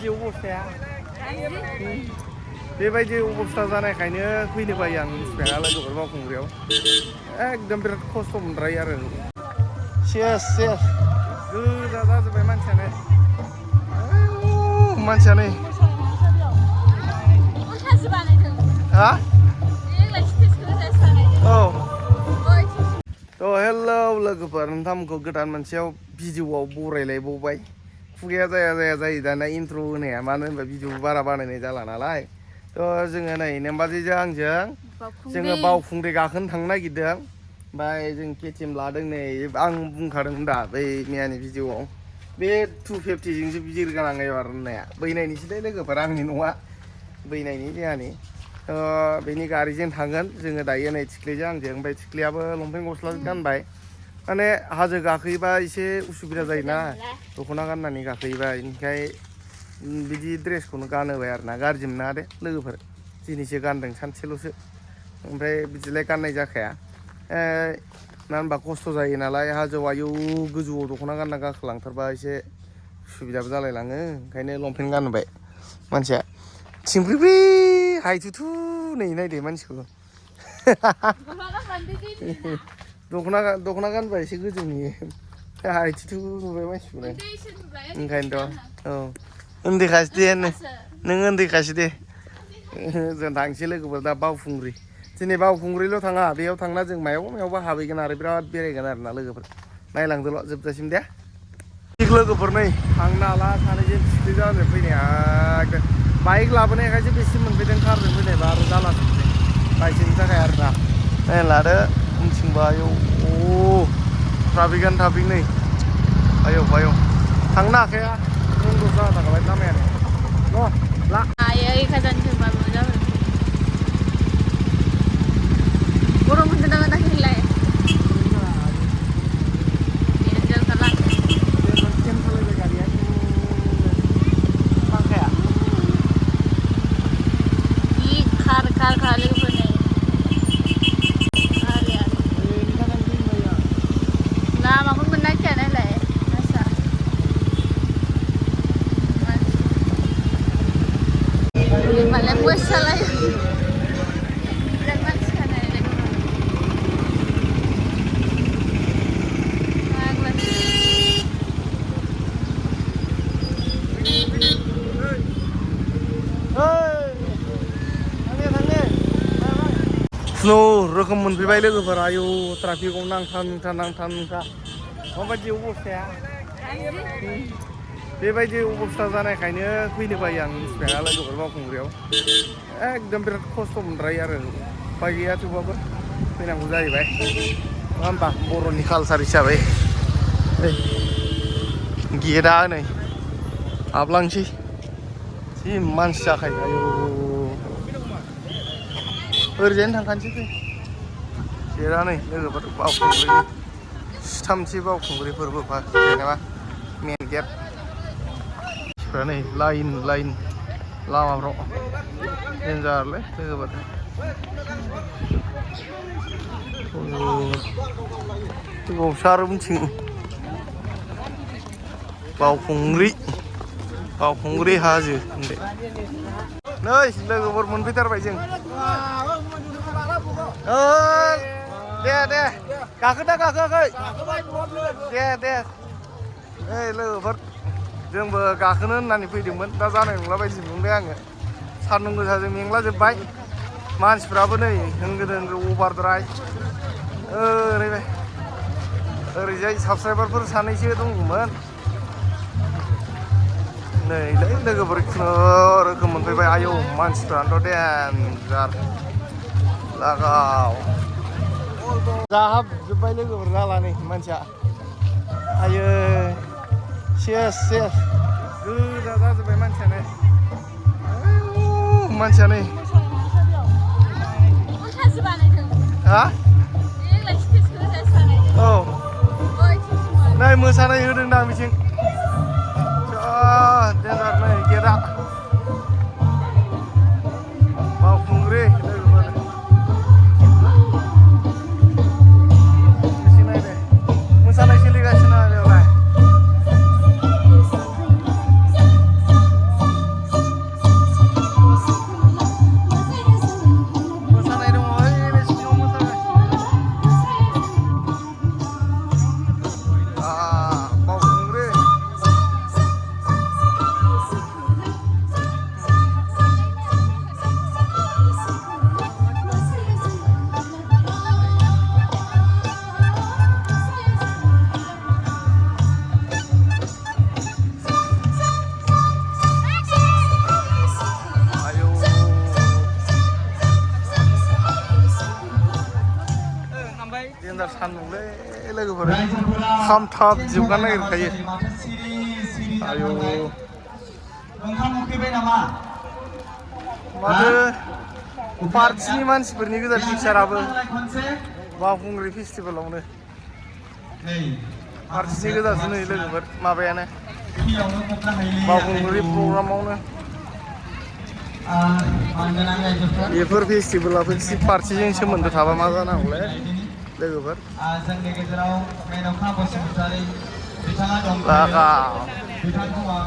जिउ अबस्थाया बेबायदि अबस्था जानायखायनो फैनो बायो आं मिथिबाय लोगोफोर बावखुंग्रियाव एकदम बिराद खस्थ' मोनद्रायो आरो सेस सेस गोजा जाजोब्बाय मानसियानो हा औ थ' हेलौ लोगोफोर नोंथांमोनखौ गोदान मोनसेयाव भिडिअ'आव बरायलायबावबाय खुगाया जाया जायो दाना इन्ट्र' होनाया मानो होनबा भिडिअ बारा बानायनाय जाला नालाय थ' जोङो नै नेमबाजिजों आंजों जोङो बावखुंग्रि गाखोनो थांनो नागिरदों ओमफ्राय जों केटिएम लादों नै आं बुंखादोंमोन दा बै मैयानि भिडिअ'आव बे 250जोंसो बिरगानाङो एबार होननाया बैनायनिसोलै लोगोफोर आंनि नङा बैनायनि जोंहानि बेनि गारिजों थांगोन जोङो दायो नै थिख्लिजों आंजों ओमफ्राय थिख्लियाबो लंपेन्ट गस्ला गानबाय माने हाजो गाखोयोबा एसे उसुबिदा जायोना दख'ना गाननानै गाखोयोबा ओंखाय बिदि ड्रेसखौनो गानहोबाय आरो ना गाज्रि मोना दे लोगोफोर दिनैसो गानदों सानसेल'सो ओमफ्राय बिदिलाय गाननाय जाखाया मानो होनबा खस्थ' जायो नालाय हाजोआव आयौ गोजौआव दख'ना गानना गाखोलांथारबा एसे उसुबिदाबो जालायलाङो ओंखायनो लंपेन्ट गानबाय मानसिया थिंफ्रिफ्रि हायथुथु नै नायदो मानसिखौ दख'ना गानबा एसे गोजौ नुयो हायथुथु नुबाय मानसिखौनो ओंखायनोथ' औ उन्दैखासो दे नों उन्दैखासो दे जों थांसै लोगोफोर दा बावखुंग्रि दिनै बावखुंग्रिल' थाङा बेयाव थांना जों मायावबा हाबहैगोन आरो बिराद बेरायगोन आरो ना लोगोफोर नायलांदोल' जोबजासिम दे थिग लोगोफोर नै थांनो हाला सानैजों थिख्लि जाजों फैनाया एकदम बाइक लाबोनायखायसो बेसिम मोनफैदों कारजों फैनायबा आरो जालाजोबसै बाइकनि थाखाय आरो ना नाय लादो उनथिंबा आयौ ट्राफिकानो ट्राफिक नै आयौ थांनो हाखाया बन्द' जाना थाखाबाय लामायानो न' ला गरम मोनदों ना मोनाखैलाय खार लोगोफोरनो लामाखौनो मोननो नागिरा नालाय मालाय मोसालाय बिराद मानसि थानाय रोखोम मोनफैबाय लोगोफोर आयौ ट्राफिकआव नांथा माबायदि अबस्थाया बेबायदि अबस्था जानायखायनो फैनो बायो आं मिथिबाय लोगोफोर बावखुंग्रियाव एकदम बिराद खस्थ' मोनद्रायो आरो उफाय गैया थेवबाबो फैनांगौ जाहैबाय नङा होमबा बर'नि कालसार हिसाबै गेटआ नै हाबलांसै जि मानसि जाखायो आयौ ओरैजायनो थांखानोसै फै गेटआ नै लोगोफोर बावखुंग्रि थामथि बावखुंग्रि फोरबो जेनेबा मेन गेट मानसिफ्रा नै लाइन लामाफ्राव देन्जारलै लोगोफोर बावसो आरो उनथिं बावखुंग्रि हाजो होनदो नै लोगोफोर मोनफैथारबाय जों दे गाखोना गाखोआखै दे ओइ लोगोफोर जोंबो गाखोनो होननानै फैदोंमोन दा जानाय नंला बायदि मोनबाय आङो सान्दुं गोसाजों मेंला जोब्बाय मानसिफ्राबो नै होंगो अभारद्राय ओरैजाय साबसक्राइबारफोर सानैसो दंमोन नैलै लोगोफोर खुनुरुखुम मोनफैबाय आयौ मानसिफ्रानोथ' देन्जार लागाव जाहाबजोब्बाय लोगोफोर जाला नै मानसिया आयो सेस गोजा जाजोब्बाय मानसियानो हा औ नै मोसानाय होदोंदां बिथिं देन्जार नै गेटआ बावखुंग्रि लोगोफोर मोसानाय सोलिगासिनो बेयावलाय सान्दुंलै लोगोफोर खामथाब जोबगानो नागिरखायो आयौ माथो पार्टिनि मानसिफोरनि गोजा पिकचाराबो बावखुंग्रि फेस्टिभेलावनो पार्टिनि गोजासो नै लोगोफोर माबायानो बावखुंग्रि प्रग्रामावनो बेफोर फेस्टिभेलाबो पार्टिजों सोमोन्दो थाबा मा जानांगौलै लोगोफोर जोंनि गेजेराव मेन'का बसुमतारी बिथाङा दं बिथांखौ आं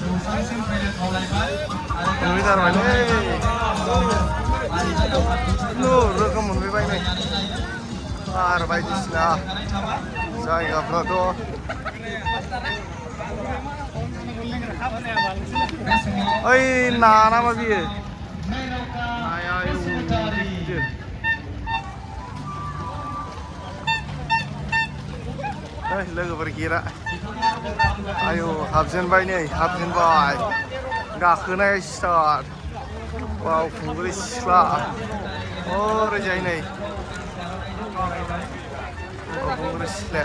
जौसांसिम फैनो खावलायबाय रोखोम मोनफैबाय नै आरो बायदिसिना जायगाफ्राथ' ओइ ना नामा बियो नाया गिदिर लोगोफोर गिरा आयौ हाबजेनबाय नै हाबजेनबाय गाखोनाय स्टार्ट बावखुंग्रि सिख्ला ओरैजाय नै बावखुंग्रि सिख्ला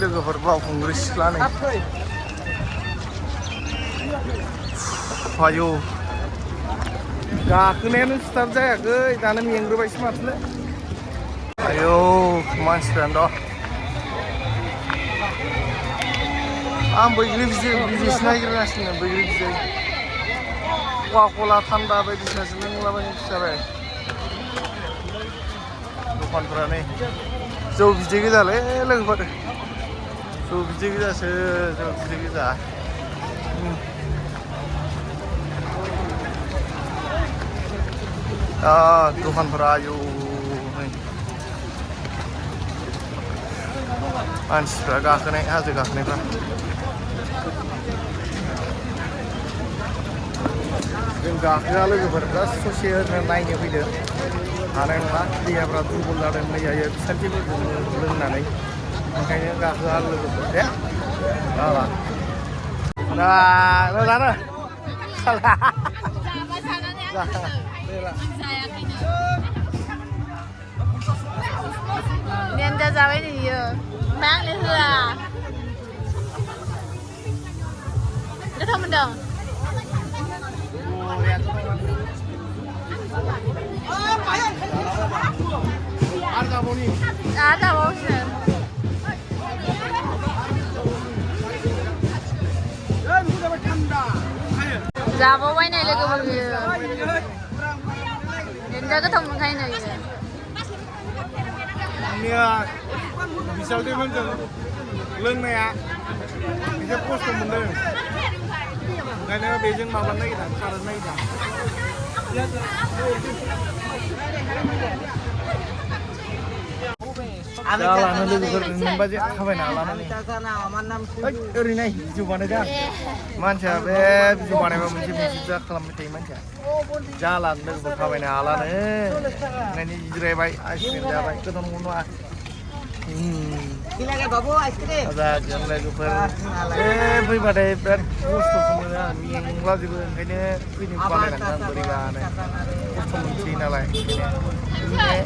लोगोफोर बावखुंग्रि सिख्ला नै आयौ गाखोनायानो स्टार्ट जायाखै दानो मेंग्रोबायसो माथो आयौ मानसिफ्रानो आं बैग्रि बिदैसो नागिरगासिनो बैग्रि बिदै कका-कला थान्दा बायदिसिनासो लोंलाबायनो जाबाय दखानफोरा नै जौ बिदै गोजालै लोगोफोर जौ बिदै गोजासो जौ बिदै गोजा दखानफोरा आयौ नै मानसिफ्रा गाखोनाय हाजो गाखोनायफ्रा जों गाखोआ लोगोफोर जास्ट ससे नायनो फैदों हानाय नङा देहाफ्रा दुरबल जादों मैयायो फिसाथिफोरजों लोंनानै ओंखायनो गाखोआ लोगोफोर दे जाला मोजाङानो Ninja जाबाय नोयो मा आंनो होआ गोथाव मोनदों आरो जाबावसो जाबावबाय नै लोगोफोर बियो Ninja गोथाव मोनखायो नोयो आंनिया बिसाल दैमोनजों लोंनाया एसे खस्थ' मोनदों ओंखायनो बेजों माबानो नागिरदों खारनो नागिरदों जालानो लोगोफोर नोंबादि थाबायना लानानै ओरै नाय भिडिअ बानायदों मानसिया बे भिडिअ बानायबा मोनसे जा खालामबाय थायो मानसिया जालानो लोगोफोर थाबायनो हालानो ओंखायनो जिरायबाय आइसक्रिम जाबाय गोदान नङा जागोन लोगोफोर फैबाथाय बिराद खस्थ'सो मोनो आं मेंलाजोबो ओंखायनो फैनो बानायलाङो आं बोरैबानो खस्थ' मोनसै नालाय ओंखायनो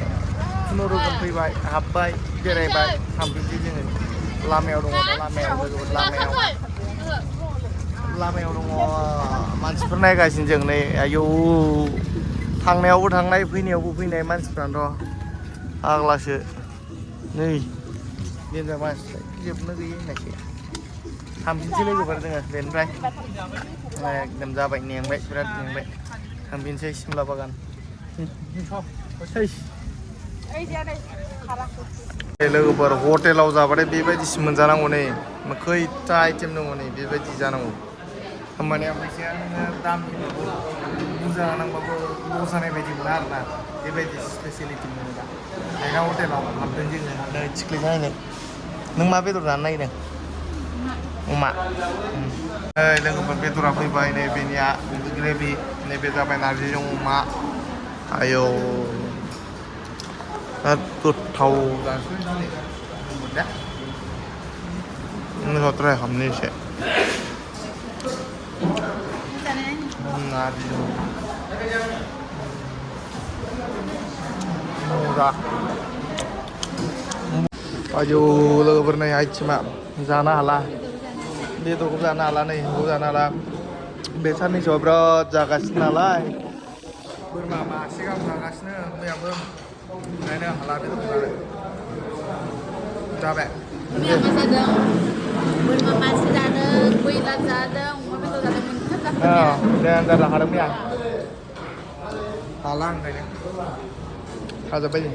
खुनुरुखुम फैबाय हाबबाय बेरायबाय थांफिनसै जोङो लामायाव दङ लामायाव लोगोफोर लामायाव दङ मानसिफोर नायगासिनो जों नै आयौ थांनायावबो थांनाय फैनायावबो फैनाय मानसिफ्रानोथ' आग्लासो नै देन्जार मानसिफ्रा जोबनो गैयै होननायसो थांफिनसै लोगोफोर जोङो बेनिफ्राय एकदम जाबाय मेंबाय बिराद मेंबाय थांफिनसै सिमला बागान लोगोफोर हटेलाव जाबाथाय बेबायदिसो मोनजानांगौ नै खैथा आइटेम दङ नै बेबायदि जानांगौ होमबानिया फैसाया नोङो दामनिबाबो बुरजा नांबाबो लस जानाय बायदि मोना आरोना बेबायदि स्पेसियेलिटि मोनोबा आइना हटेलाव हाबदों जोङो नै थिख्लि नायनो नों मा बेदर जानो नागिरदों अमा लोगोफोर बेदरा फैबाय नै बेनिया ग्रेभि नैबे जाबाय नारजिजों अमा आयौ गोथाव जानोसै दिनै ट्राइ खालामनो एसे नारजि murah ayo लोगोफोर नै आइथिमा जानो हाला बेदरखौ जानो हाला नै बेखौ जानो हाला बे साननैसोआव बिराद जागासिनो नालाय बोरमा मासे गाहाम जागासिनो मैयाबो ओंखायनो हाला बेदरखौ जानो जाबाय Ini apa sadang? Bermama sadang, kuilan sadang, mobil tuh sadang mentok. dan darah harum ya halang kayaknya kaza bayi